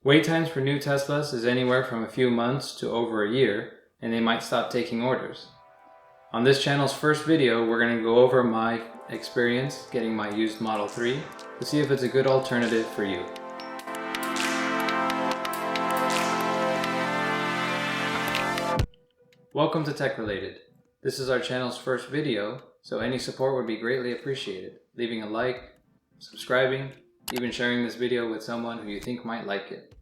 Wait times for new Teslas is anywhere from a few months to over a year, and they might stop taking orders. On this channel's first video, we're going to go over my experience getting my used Model 3 to see if it's a good alternative for you. Welcome to Tech Related. This is our channel's first video, so any support would be greatly appreciated. Leaving a like, subscribing, even sharing this video with someone who you think might like it.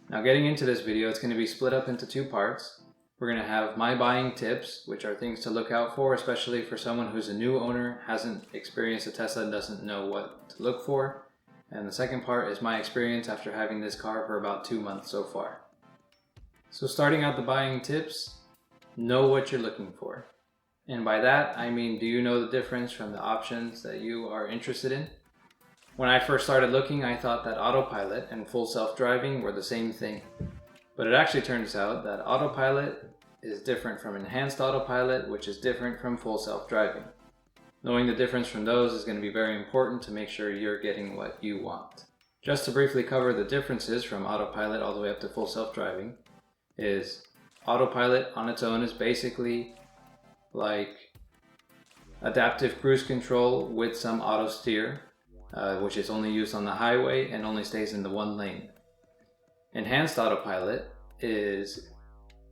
Now getting into this video, it's going to be split up into two parts. We're going to have my buying tips, which are things to look out for, especially for someone who's a new owner, hasn't experienced a Tesla, and doesn't know what to look for. And the second part is my experience after having this car for about 2 months so far. So starting out the buying tips, know what you're looking for. And by that, I mean, do you know the difference from the options that you are interested in? When I first started looking, I thought that autopilot and full self-driving were the same thing. But it actually turns out that autopilot is different from enhanced autopilot, which is different from full self-driving. Knowing the difference from those is going to be very important to make sure you're getting what you want. Just to briefly cover the differences from autopilot all the way up to full self-driving is autopilot on its own is basically like adaptive cruise control with some auto steer, which is only used on the highway and only stays in the one lane. Enhanced autopilot is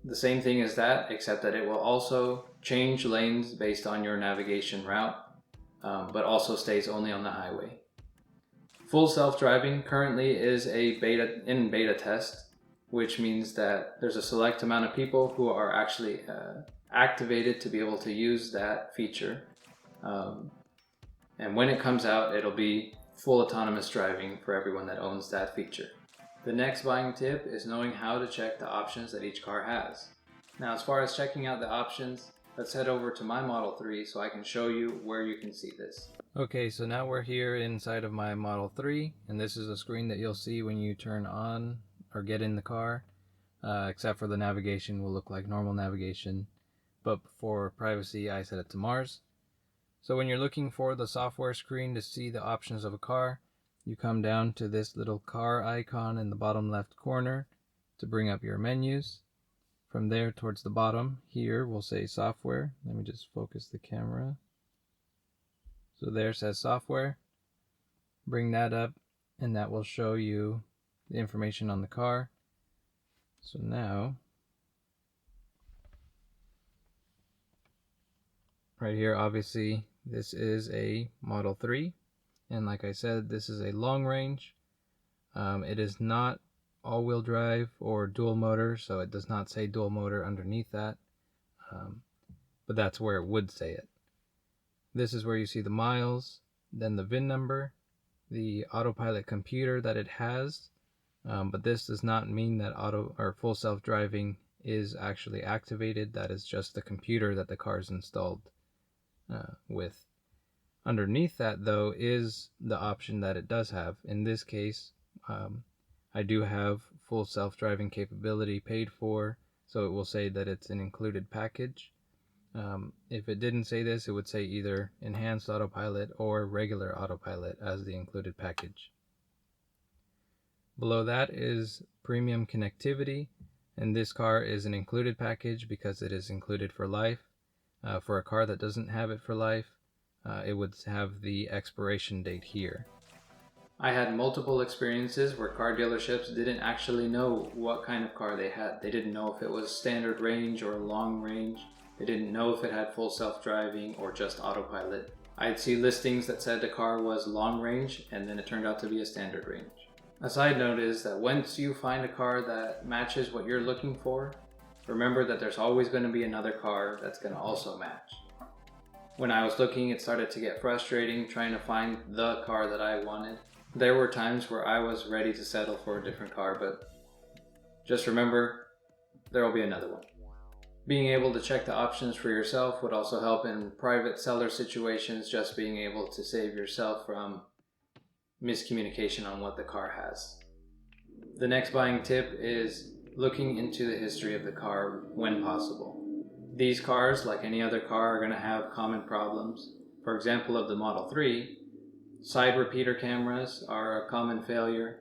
the same thing as that, except that it will also change lanes based on your navigation route, but also stays only on the highway. Full self-driving currently is a beta test, which means that there's a select amount of people who are actually activated to be able to use that feature. And when it comes out, it'll be full autonomous driving for everyone that owns that feature. The next buying tip is knowing how to check the options that each car has. Now, as far as checking out the options, let's head over to my Model 3 so I can show you where you can see this. Okay, so now we're here inside of my Model 3, and this is a screen that you'll see when you turn on or get in the car, except for the navigation will look like normal navigation, but for privacy I set it to Mars. So when you're looking for the software screen to see the options of a car, you come down to this little car icon in the bottom left corner to bring up your menus. From there towards the bottom here we'll say software. Let me just focus the camera. So there says software. Bring that up and that will show you the information on the car. So now, right here, obviously this is a Model 3, and like I said, this is a long range. It is not all-wheel drive or dual motor, so it does not say dual motor underneath that, but that's where it would say it. This is where you see the miles, then the VIN number, the autopilot computer that it has. But this does not mean that full self-driving is actually activated. That is just the computer that the car is installed with. Underneath that, though, is the option that it does have. In this case, I do have full self-driving capability paid for, so it will say that it's an included package. If it didn't say this, it would say either enhanced autopilot or regular autopilot as the included package. Below that is premium connectivity, and this car is an included package because it is included for life. For a car that doesn't have it for life, it would have the expiration date here. I had multiple experiences where car dealerships didn't actually know what kind of car they had. They didn't know if it was standard range or long range. They didn't know if it had full self-driving or just autopilot. I'd see listings that said the car was long range, and then it turned out to be a standard range. A side note is that once you find a car that matches what you're looking for, remember that there's always going to be another car that's going to also match. When I was looking, it started to get frustrating trying to find the car that I wanted. There were times where I was ready to settle for a different car, but just remember, there will be another one. Being able to check the options for yourself would also help in private seller situations, just being able to save yourself from miscommunication on what the car has. The next buying tip is looking into the history of the car when possible. These cars, like any other car, are going to have common problems. For example, of the Model 3, side repeater cameras are a common failure.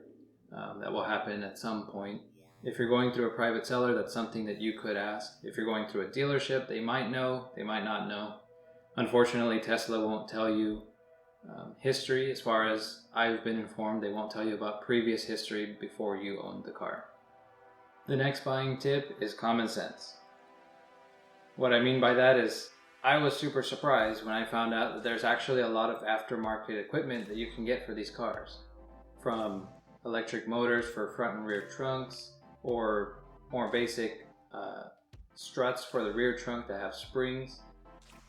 that will happen at some point. If you're going through a private seller, that's something that you could ask. If you're going through a dealership, they might know, they might not know. Unfortunately, Tesla won't tell you history. As far as I've been informed, they won't tell you about previous history before you owned the car. The next buying tip is common sense. What I mean by that is, I was super surprised when I found out that there's actually a lot of aftermarket equipment that you can get for these cars. From electric motors for front and rear trunks, or more basic struts for the rear trunk that have springs,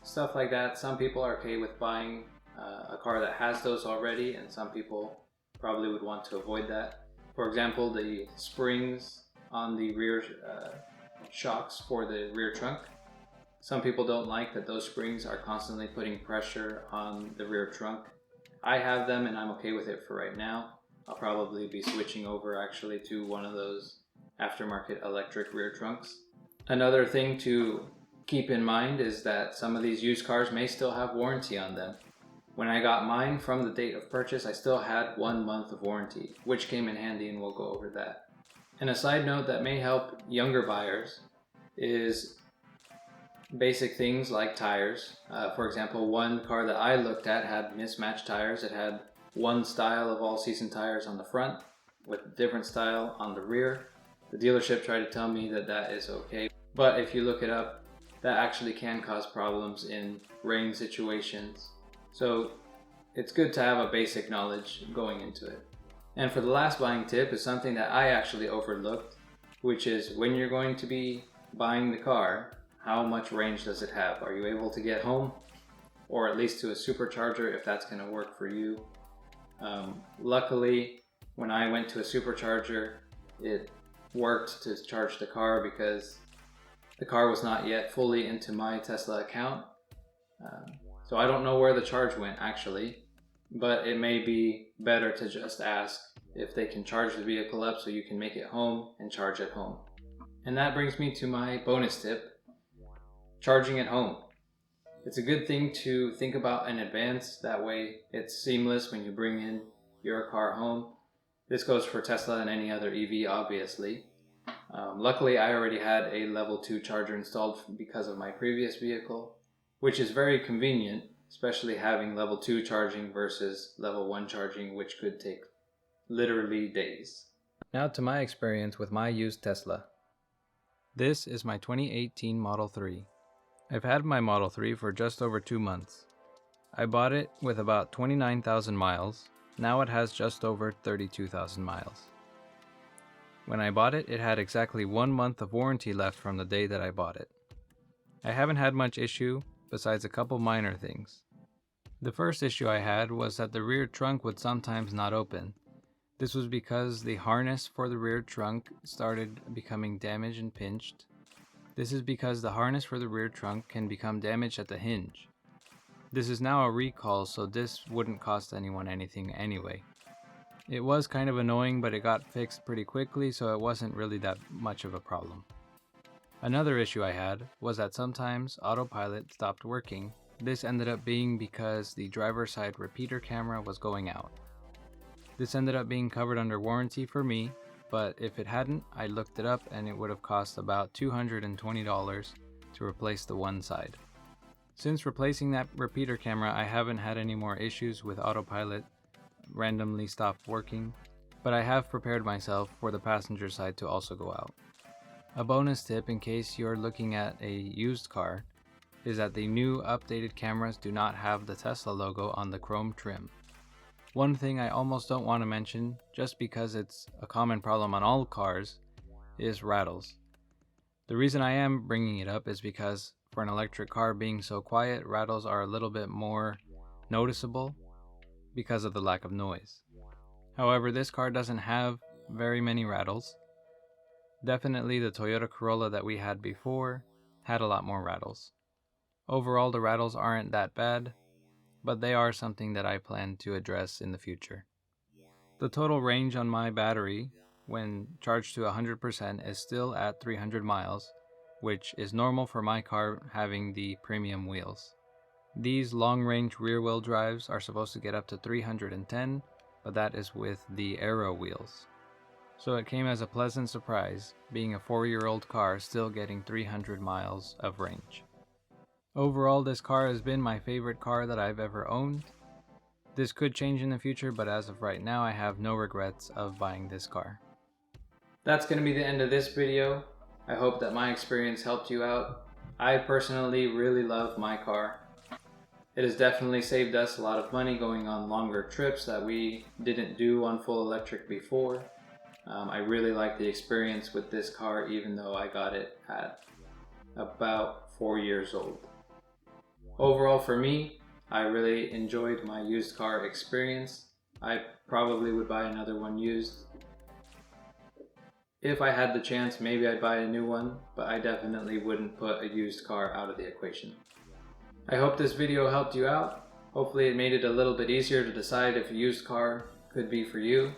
stuff like that. Some people are okay with buying a car that has those already, and some people probably would want to avoid that. For example, the springs on the rear shocks for the rear trunk. Some people don't like that those springs are constantly putting pressure on the rear trunk. I have them and I'm okay with it for right now. I'll probably be switching over actually to one of those aftermarket electric rear trunks. Another thing to keep in mind is that some of these used cars may still have warranty on them. When I got mine from the date of purchase, I still had 1 month of warranty, which came in handy, and we'll go over that. And a side note that may help younger buyers is basic things like tires. For example, one car that I looked at had mismatched tires. It had one style of all-season tires on the front with a different style on the rear. The dealership tried to tell me that that is okay, but if you look it up, that actually can cause problems in rain situations. So it's good to have a basic knowledge going into it. And for the last buying tip is something that I actually overlooked, which is when you're going to be buying the car, how much range does it have? Are you able to get home? Or at least to a supercharger if that's going to work for you. Luckily, when I went to a supercharger, it worked to charge the car because the car was not yet fully into my Tesla account. So I don't know where the charge went actually, but it may be better to just ask if they can charge the vehicle up so you can make it home and charge at home. And that brings me to my bonus tip, charging at home. It's a good thing to think about in advance, that way it's seamless when you bring in your car home. This goes for Tesla and any other EV obviously. Luckily I already had a level 2 charger installed because of my previous vehicle, which is very convenient, especially having level 2 charging versus level 1 charging, which could take literally days. Now to my experience with my used Tesla. This is my 2018 Model 3. I've had my Model 3 for just over 2 months. I bought it with about 29,000 miles. Now it has just over 32,000 miles. When I bought it, it had exactly 1 month of warranty left from the day that I bought it. I haven't had much issue, besides a couple minor things. The first issue I had was that the rear trunk would sometimes not open. This was because the harness for the rear trunk started becoming damaged and pinched. This is because the harness for the rear trunk can become damaged at the hinge. This is now a recall, so this wouldn't cost anyone anything anyway. It was kind of annoying, but it got fixed pretty quickly, so it wasn't really that much of a problem. Another issue I had was that sometimes autopilot stopped working. This ended up being because the driver's side repeater camera was going out. This ended up being covered under warranty for me, but if it hadn't, I looked it up and it would have cost about $220 to replace the one side. Since replacing that repeater camera, I haven't had any more issues with autopilot randomly stopped working, but I have prepared myself for the passenger side to also go out. A bonus tip in case you're looking at a used car is that the new updated cameras do not have the Tesla logo on the chrome trim. One thing I almost don't want to mention, just because it's a common problem on all cars, is rattles. The reason I am bringing it up is because for an electric car being so quiet, rattles are a little bit more noticeable because of the lack of noise. However, this car doesn't have very many rattles. Definitely the Toyota Corolla that we had before had a lot more rattles. Overall, the rattles aren't that bad, but they are something that I plan to address in the future. The total range on my battery, when charged to 100%, is still at 300 miles, which is normal for my car having the premium wheels. These long-range rear-wheel drives are supposed to get up to 310, but that is with the Aero wheels. So it came as a pleasant surprise, being a 4-year-old car still getting 300 miles of range. Overall, this car has been my favorite car that I've ever owned. This could change in the future, but as of right now, I have no regrets of buying this car. That's going to be the end of this video. I hope that my experience helped you out. I personally really love my car. It has definitely saved us a lot of money going on longer trips that we didn't do on full electric before. I really like the experience with this car, even though I got it at about 4 years old. Overall for me, I really enjoyed my used car experience. I probably would buy another one used. If I had the chance, maybe I'd buy a new one, but I definitely wouldn't put a used car out of the equation. I hope this video helped you out. Hopefully it made it a little bit easier to decide if a used car could be for you.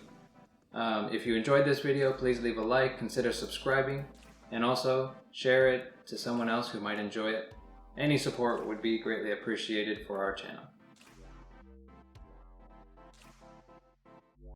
If you enjoyed this video, please leave a like, consider subscribing, and also share it to someone else who might enjoy it. Any support would be greatly appreciated for our channel.